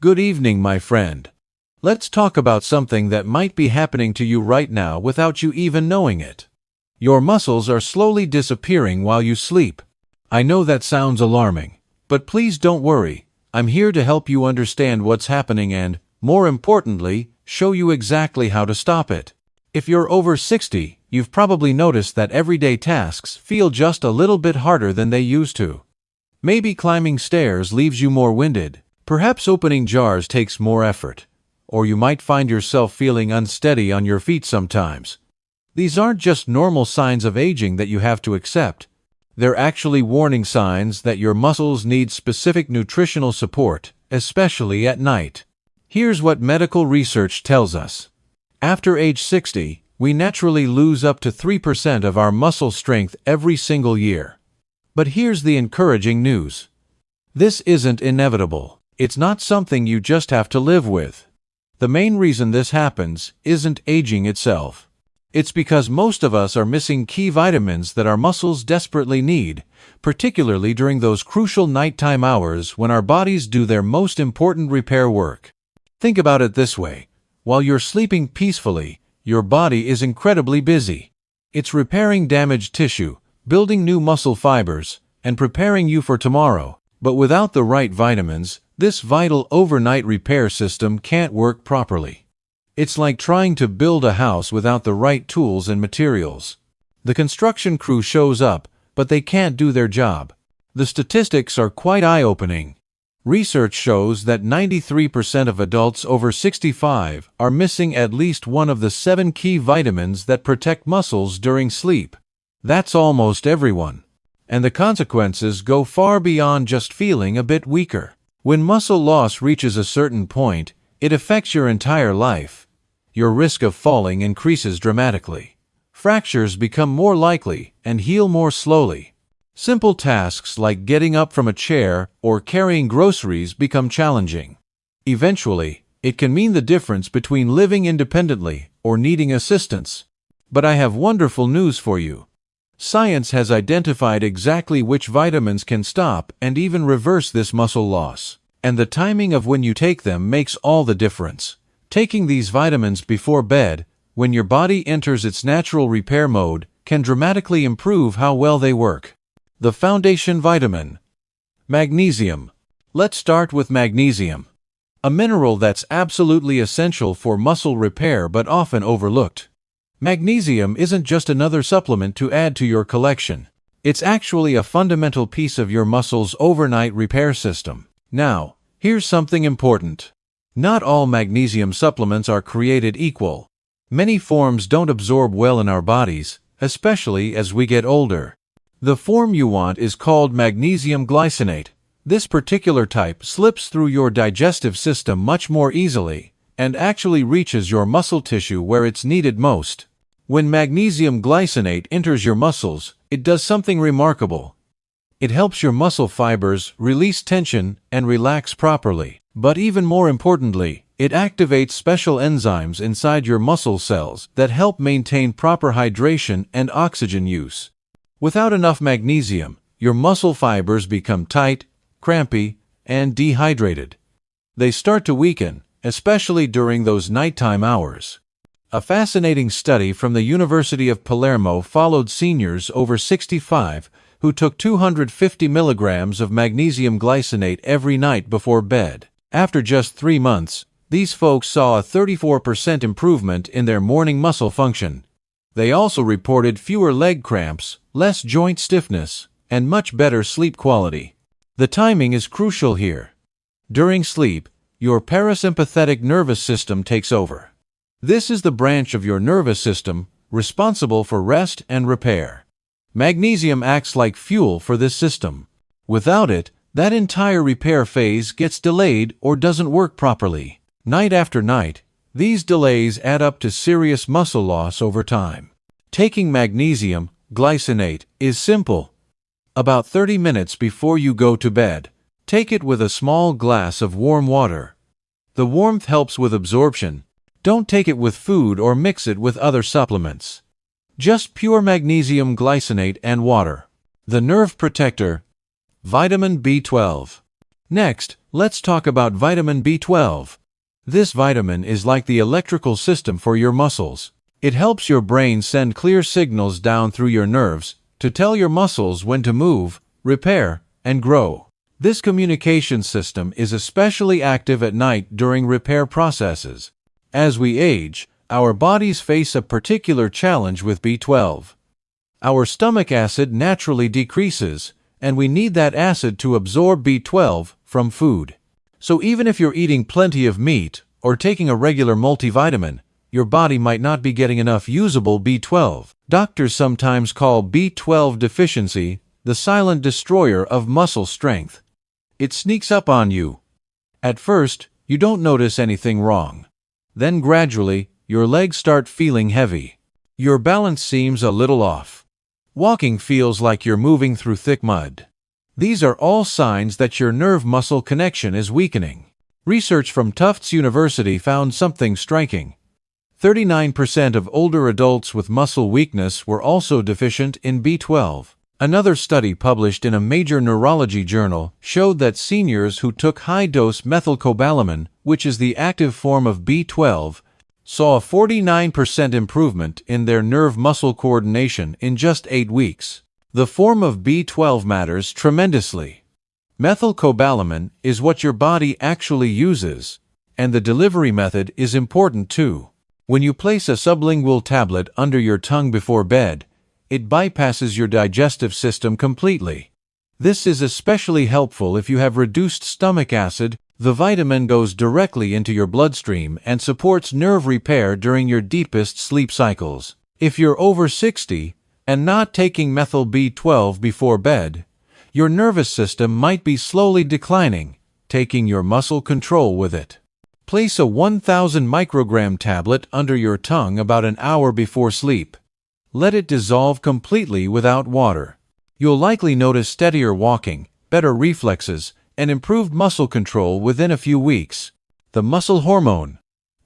Good evening, my friend. Let's talk about something that might be happening to you right now without you even knowing it. Your muscles are slowly disappearing while you sleep. I know that sounds alarming, but please don't worry. I'm here to help you understand what's happening and, more importantly, show you exactly how to stop it. If you're over 60, you've probably noticed that everyday tasks feel just a little bit harder than they used to. Maybe climbing stairs leaves you more winded. Perhaps opening jars takes more effort. Or you might find yourself feeling unsteady on your feet sometimes. These aren't just normal signs of aging that you have to accept. They're actually warning signs that your muscles need specific nutritional support, especially at night. Here's what medical research tells us. After age 60, we naturally lose up to 3% of our muscle strength every single year. But here's the encouraging news. This isn't inevitable. It's not something you just have to live with. The main reason this happens isn't aging itself. It's because most of us are missing key vitamins that our muscles desperately need, particularly during those crucial nighttime hours when our bodies do their most important repair work. Think about it this way. While you're sleeping peacefully, your body is incredibly busy. It's repairing damaged tissue, building new muscle fibers, and preparing you for tomorrow. But without the right vitamins, this vital overnight repair system can't work properly. It's like trying to build a house without the right tools and materials. The construction crew shows up, but they can't do their job. The statistics are quite eye-opening. Research shows that 93% of adults over 65 are missing at least one of the 7 key vitamins that protect muscles during sleep. That's almost everyone. And the consequences go far beyond just feeling a bit weaker. When muscle loss reaches a certain point, it affects your entire life. Your risk of falling increases dramatically. Fractures become more likely and heal more slowly. Simple tasks like getting up from a chair or carrying groceries become challenging. Eventually, it can mean the difference between living independently or needing assistance. But I have wonderful news for you. Science has identified exactly which vitamins can stop and even reverse this muscle loss. And the timing of when you take them makes all the difference. Taking these vitamins before bed, when your body enters its natural repair mode, can dramatically improve how well they work. The foundation vitamin. Magnesium. Let's start with magnesium. A mineral that's absolutely essential for muscle repair but often overlooked. Magnesium isn't just another supplement to add to your collection. It's actually a fundamental piece of your muscle's overnight repair system. Now, here's something important. Not all magnesium supplements are created equal. Many forms don't absorb well in our bodies, especially as we get older. The form you want is called magnesium glycinate. This particular type slips through your digestive system much more easily and actually reaches your muscle tissue where it's needed most. When magnesium glycinate enters your muscles, it does something remarkable. It helps your muscle fibers release tension and relax properly. But even more importantly, it activates special enzymes inside your muscle cells that help maintain proper hydration and oxygen use. Without enough magnesium, your muscle fibers become tight, crampy, and dehydrated. They start to weaken, especially during those nighttime hours. A fascinating study from the University of Palermo followed seniors over 65 who took 250 milligrams of magnesium glycinate every night before bed. After just 3 months, these folks saw a 34% improvement in their morning muscle function. They also reported fewer leg cramps, less joint stiffness, and much better sleep quality. The timing is crucial here. During sleep, your parasympathetic nervous system takes over. This is the branch of your nervous system responsible for rest and repair. Magnesium acts like fuel for this system. Without it, that entire repair phase gets delayed or doesn't work properly. Night after night, these delays add up to serious muscle loss over time. Taking magnesium glycinate is simple. About 30 minutes before you go to bed, take it with a small glass of warm water. The warmth helps with absorption. Don't take it with food or mix it with other supplements. Just pure magnesium glycinate and water. The nerve protector. Vitamin B12. Next, let's talk about vitamin B12. This vitamin is like the electrical system for your muscles. It helps your brain send clear signals down through your nerves to tell your muscles when to move, repair, and grow. This communication system is especially active at night during repair processes. As we age, our bodies face a particular challenge with B12. Our stomach acid naturally decreases, and we need that acid to absorb B12 from food. So even if you're eating plenty of meat or taking a regular multivitamin, your body might not be getting enough usable B12. Doctors sometimes call B12 deficiency the silent destroyer of muscle strength. It sneaks up on you. At first, you don't notice anything wrong. Then gradually, your legs start feeling heavy. Your balance seems a little off. Walking feels like you're moving through thick mud. These are all signs that your nerve-muscle connection is weakening. Research from Tufts University found something striking. 39% of older adults with muscle weakness were also deficient in B12. Another study published in a major neurology journal showed that seniors who took high-dose methylcobalamin, which is the active form of B12, saw a 49% improvement in their nerve-muscle coordination in just 8 weeks. The form of B12 matters tremendously. Methylcobalamin is what your body actually uses, and the delivery method is important too. When you place a sublingual tablet under your tongue before bed, it bypasses your digestive system completely. This is especially helpful if you have reduced stomach acid. The vitamin goes directly into your bloodstream and supports nerve repair during your deepest sleep cycles. If you're over 60 and not taking methyl B12 before bed, your nervous system might be slowly declining, taking your muscle control with it. Place a 1000 microgram tablet under your tongue about an hour before sleep. Let it dissolve completely without water. You'll likely notice steadier walking, better reflexes, and improved muscle control within a few weeks. The muscle hormone.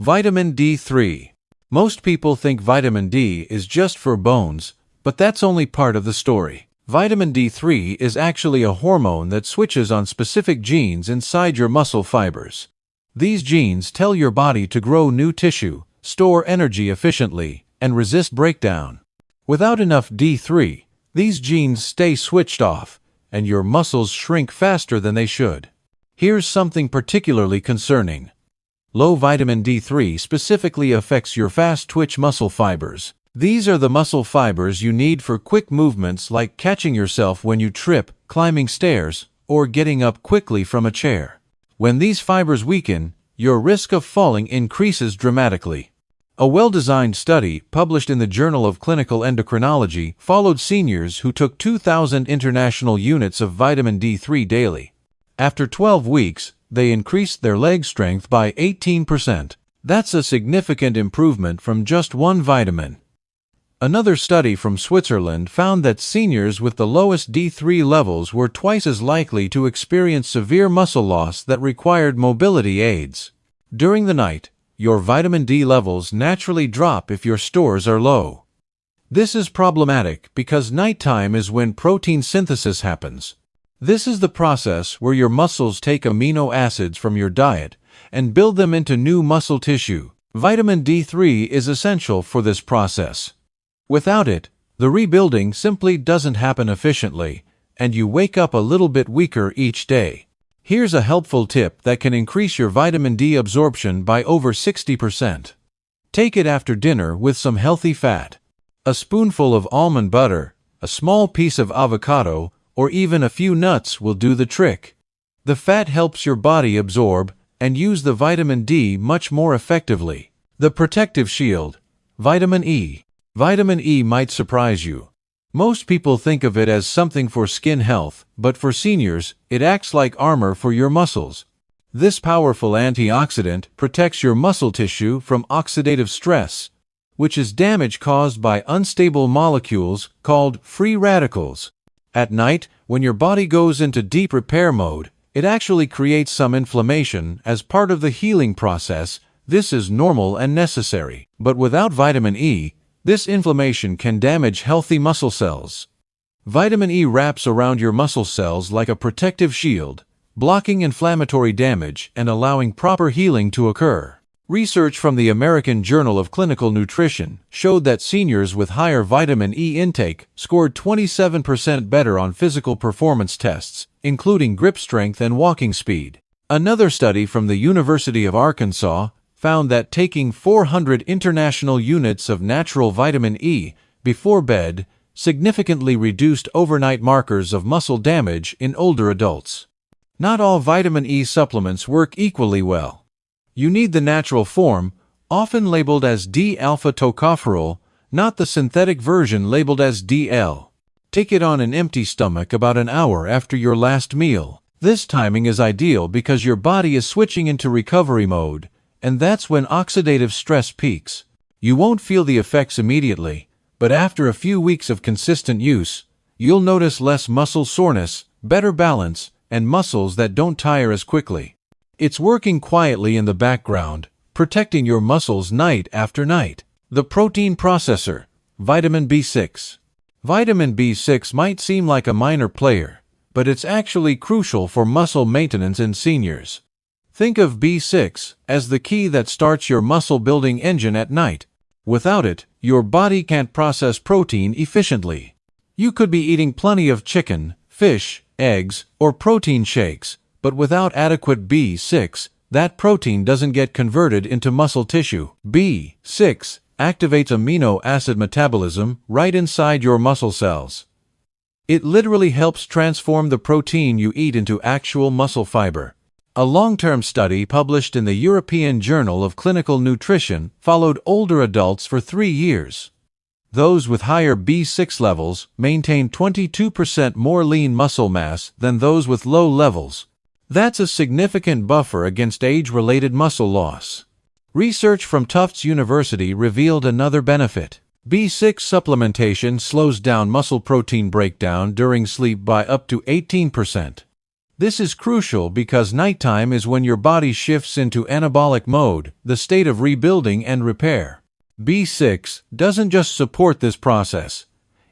Vitamin D3. Most people think vitamin D is just for bones, but that's only part of the story. Vitamin D3 is actually a hormone that switches on specific genes inside your muscle fibers. These genes tell your body to grow new tissue, store energy efficiently, and resist breakdown. Without enough D3, these genes stay switched off, and your muscles shrink faster than they should. Here's something particularly concerning. Low vitamin D3 specifically affects your fast-twitch muscle fibers. These are the muscle fibers you need for quick movements like catching yourself when you trip, climbing stairs, or getting up quickly from a chair. When these fibers weaken, your risk of falling increases dramatically. A well-designed study, published in the Journal of Clinical Endocrinology, followed seniors who took 2,000 international units of vitamin D3 daily. After 12 weeks, they increased their leg strength by 18%. That's a significant improvement from just one vitamin. Another study from Switzerland found that seniors with the lowest D3 levels were twice as likely to experience severe muscle loss that required mobility aids. During the night, your vitamin D levels naturally drop if your stores are low. This is problematic because nighttime is when protein synthesis happens. This is the process where your muscles take amino acids from your diet and build them into new muscle tissue. Vitamin D3 is essential for this process. Without it, the rebuilding simply doesn't happen efficiently, and you wake up a little bit weaker each day. Here's a helpful tip that can increase your vitamin D absorption by over 60%. Take it after dinner with some healthy fat. A spoonful of almond butter, a small piece of avocado, or even a few nuts will do the trick. The fat helps your body absorb and use the vitamin D much more effectively. The protective shield. Vitamin E. Vitamin E might surprise you. Most people think of it as something for skin health, but for seniors, it acts like armor for your muscles. This powerful antioxidant protects your muscle tissue from oxidative stress, which is damage caused by unstable molecules called free radicals. At night, when your body goes into deep repair mode, it actually creates some inflammation as part of the healing process. This is normal and necessary. But without vitamin E, this inflammation can damage healthy muscle cells. Vitamin E wraps around your muscle cells like a protective shield, blocking inflammatory damage and allowing proper healing to occur. Research from the American Journal of Clinical Nutrition showed that seniors with higher vitamin E intake scored 27% better on physical performance tests, including grip strength and walking speed. Another study from the University of Arkansas found that taking 400 international units of natural vitamin E before bed significantly reduced overnight markers of muscle damage in older adults. Not all vitamin E supplements work equally well. You need the natural form, often labeled as D-alpha-tocopherol, not the synthetic version labeled as DL. Take it on an empty stomach about an hour after your last meal. This timing is ideal because your body is switching into recovery mode, and that's when oxidative stress peaks. You won't feel the effects immediately, but after a few weeks of consistent use, you'll notice less muscle soreness, better balance, and muscles that don't tire as quickly. It's working quietly in the background, protecting your muscles night after night. The protein processor, vitamin B6. Vitamin B6 might seem like a minor player, but it's actually crucial for muscle maintenance in seniors. Think of B6 as the key that starts your muscle-building engine at night. Without it, your body can't process protein efficiently. You could be eating plenty of chicken, fish, eggs, or protein shakes, but without adequate B6, that protein doesn't get converted into muscle tissue. B6 activates amino acid metabolism right inside your muscle cells. It literally helps transform the protein you eat into actual muscle fiber. A long-term study published in the European Journal of Clinical Nutrition followed older adults for 3 years. Those with higher B6 levels maintained 22% more lean muscle mass than those with low levels. That's a significant buffer against age-related muscle loss. Research from Tufts University revealed another benefit. B6 supplementation slows down muscle protein breakdown during sleep by up to 18%. This is crucial because nighttime is when your body shifts into anabolic mode, the state of rebuilding and repair. B6 doesn't just support this process,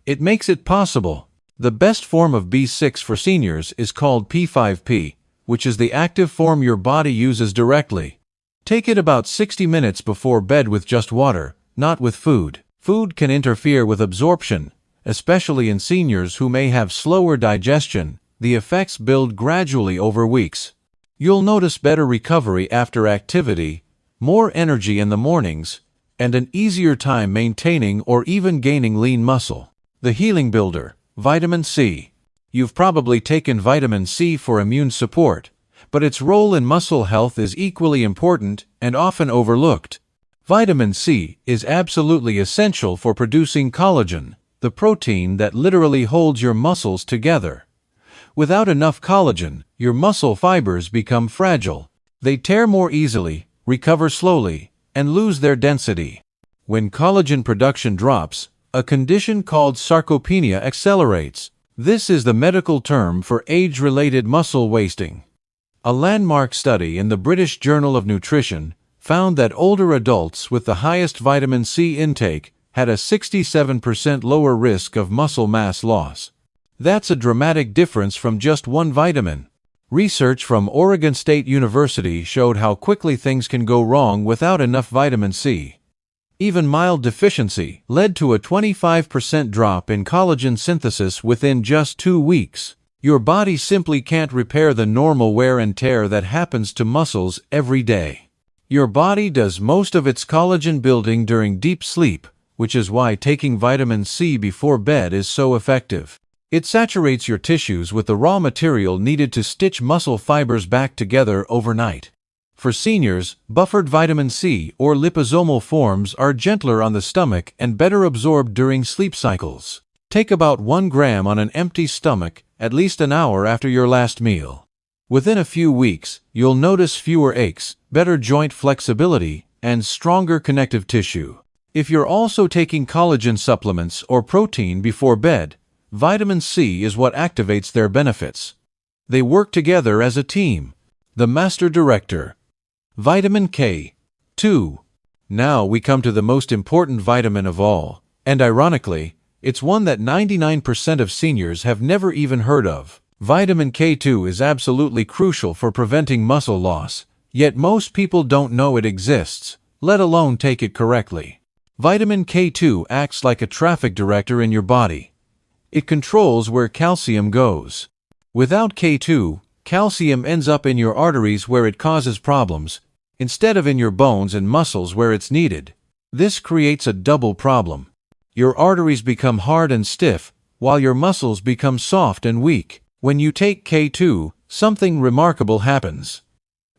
it makes it possible. The best form of B6 for seniors is called P5P, which is the active form your body uses directly. Take it about 60 minutes before bed with just water, not with food. Food can interfere with absorption, especially in seniors who may have slower digestion. The effects build gradually over weeks. You'll notice better recovery after activity, more energy in the mornings, and an easier time maintaining or even gaining lean muscle. The healing builder, vitamin C. You've probably taken vitamin C for immune support, but its role in muscle health is equally important and often overlooked. Vitamin C is absolutely essential for producing collagen, the protein that literally holds your muscles together. Without enough collagen, your muscle fibers become fragile. They tear more easily, recover slowly, and lose their density. When collagen production drops, a condition called sarcopenia accelerates. This is the medical term for age-related muscle wasting. A landmark study in the British Journal of Nutrition found that older adults with the highest vitamin C intake had a 67% lower risk of muscle mass loss. That's a dramatic difference from just one vitamin. Research from Oregon State University showed how quickly things can go wrong without enough vitamin C. Even mild deficiency led to a 25% drop in collagen synthesis within just 2 weeks. Your body simply can't repair the normal wear and tear that happens to muscles every day. Your body does most of its collagen building during deep sleep, which is why taking vitamin C before bed is so effective. It saturates your tissues with the raw material needed to stitch muscle fibers back together overnight. For seniors, buffered vitamin C or liposomal forms are gentler on the stomach and better absorbed during sleep cycles. Take about 1 gram on an empty stomach at least an hour after your last meal. Within a few weeks, you'll notice fewer aches, better joint flexibility, and stronger connective tissue. If you're also taking collagen supplements or protein before bed, vitamin C is what activates their benefits. They work together as a team. The master director. Vitamin K. 2. Now we come to the most important vitamin of all, and ironically, it's one that 99% of seniors have never even heard of. Vitamin K2 is absolutely crucial for preventing muscle loss, yet most people don't know it exists, let alone take it correctly. Vitamin K2 acts like a traffic director in your body. It controls where calcium goes. Without K2, calcium ends up in your arteries where it causes problems, instead of in your bones and muscles where it's needed. This creates a double problem. Your arteries become hard and stiff, while your muscles become soft and weak. When you take K2, something remarkable happens.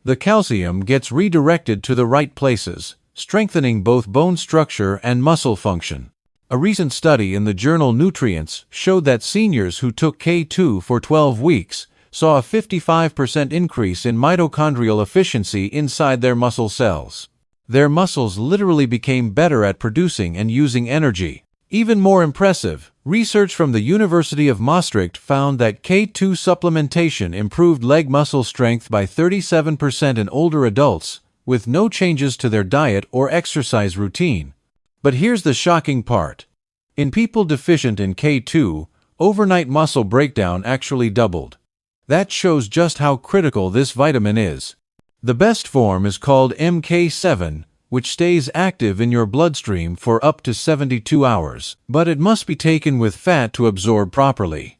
The calcium gets redirected to the right places, strengthening both bone structure and muscle function. A recent study in the journal Nutrients showed that seniors who took K2 for 12 weeks saw a 55% increase in mitochondrial efficiency inside their muscle cells. Their muscles literally became better at producing and using energy. Even more impressive, research from the University of Maastricht found that K2 supplementation improved leg muscle strength by 37% in older adults, with no changes to their diet or exercise routine. But here's the shocking part. In people deficient in K2, overnight muscle breakdown actually doubled. That shows just how critical this vitamin is. The best form is called MK7, which stays active in your bloodstream for up to 72 hours, but it must be taken with fat to absorb properly.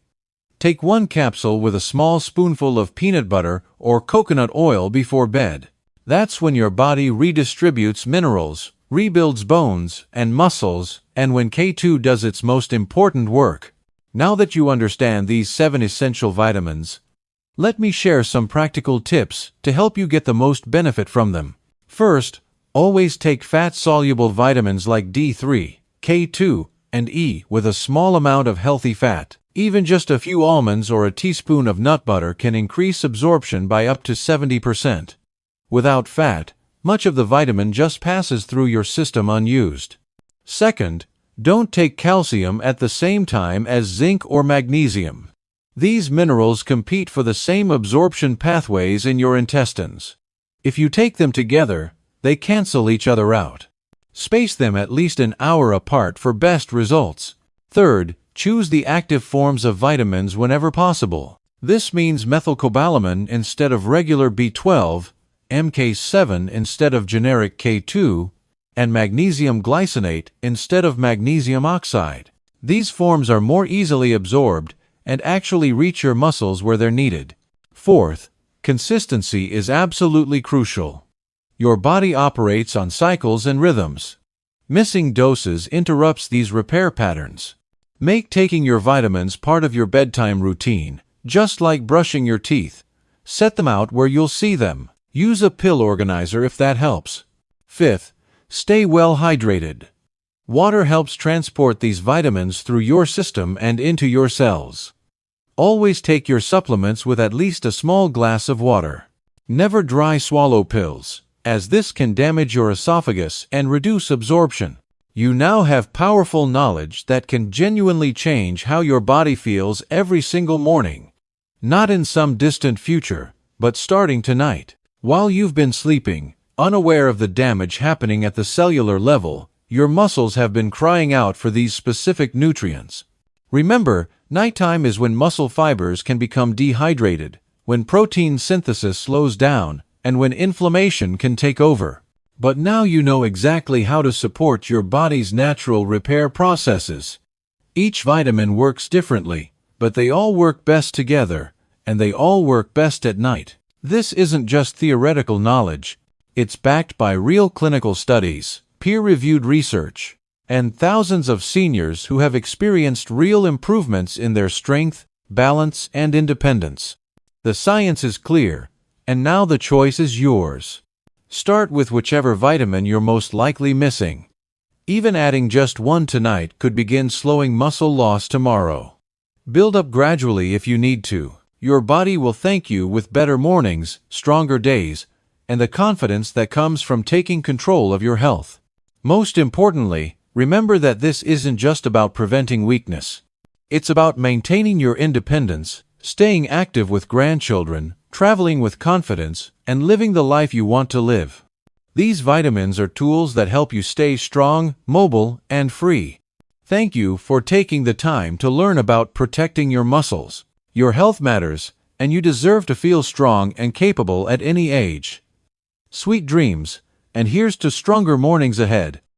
Take 1 capsule with a small spoonful of peanut butter or coconut oil before bed. That's when your body redistributes minerals, rebuilds bones and muscles, and when K2 does its most important work. Now that you understand these 7 essential vitamins, let me share some practical tips to help you get the most benefit from them. First, always take fat-soluble vitamins like D3, K2, and E with a small amount of healthy fat. Even just a few almonds or a teaspoon of nut butter can increase absorption by up to 70%. Without fat, much of the vitamin just passes through your system unused. Second, don't take calcium at the same time as zinc or magnesium. These minerals compete for the same absorption pathways in your intestines. If you take them together, they cancel each other out. Space them at least an hour apart for best results. Third, choose the active forms of vitamins whenever possible. This means methylcobalamin instead of regular B12, MK7 instead of generic K2, and magnesium glycinate instead of magnesium oxide. These forms are more easily absorbed and actually reach your muscles where they're needed. Fourth, consistency is absolutely crucial. Your body operates on cycles and rhythms. Missing doses interrupts these repair patterns. Make taking your vitamins part of your bedtime routine, just like brushing your teeth. Set them out where you'll see them. Use a pill organizer if that helps. Fifth, stay well hydrated. Water helps transport these vitamins through your system and into your cells. Always take your supplements with at least a small glass of water. Never dry swallow pills, as this can damage your esophagus and reduce absorption. You now have powerful knowledge that can genuinely change how your body feels every single morning. Not in some distant future, but starting tonight. While you've been sleeping, unaware of the damage happening at the cellular level, your muscles have been crying out for these specific nutrients. Remember, nighttime is when muscle fibers can become dehydrated, when protein synthesis slows down, and when inflammation can take over. But now you know exactly how to support your body's natural repair processes. Each vitamin works differently, but they all work best together, and they all work best at night. This isn't just theoretical knowledge. It's backed by real clinical studies, peer-reviewed research, and thousands of seniors who have experienced real improvements in their strength, balance, and independence. The science is clear, and now the choice is yours. Start with whichever vitamin you're most likely missing. Even adding just one tonight could begin slowing muscle loss tomorrow. Build up gradually if you need to. Your body will thank you with better mornings, stronger days, and the confidence that comes from taking control of your health. Most importantly, remember that this isn't just about preventing weakness. It's about maintaining your independence, staying active with grandchildren, traveling with confidence, and living the life you want to live. These vitamins are tools that help you stay strong, mobile, and free. Thank you for taking the time to learn about protecting your muscles. Your health matters, and you deserve to feel strong and capable at any age. Sweet dreams, and here's to stronger mornings ahead.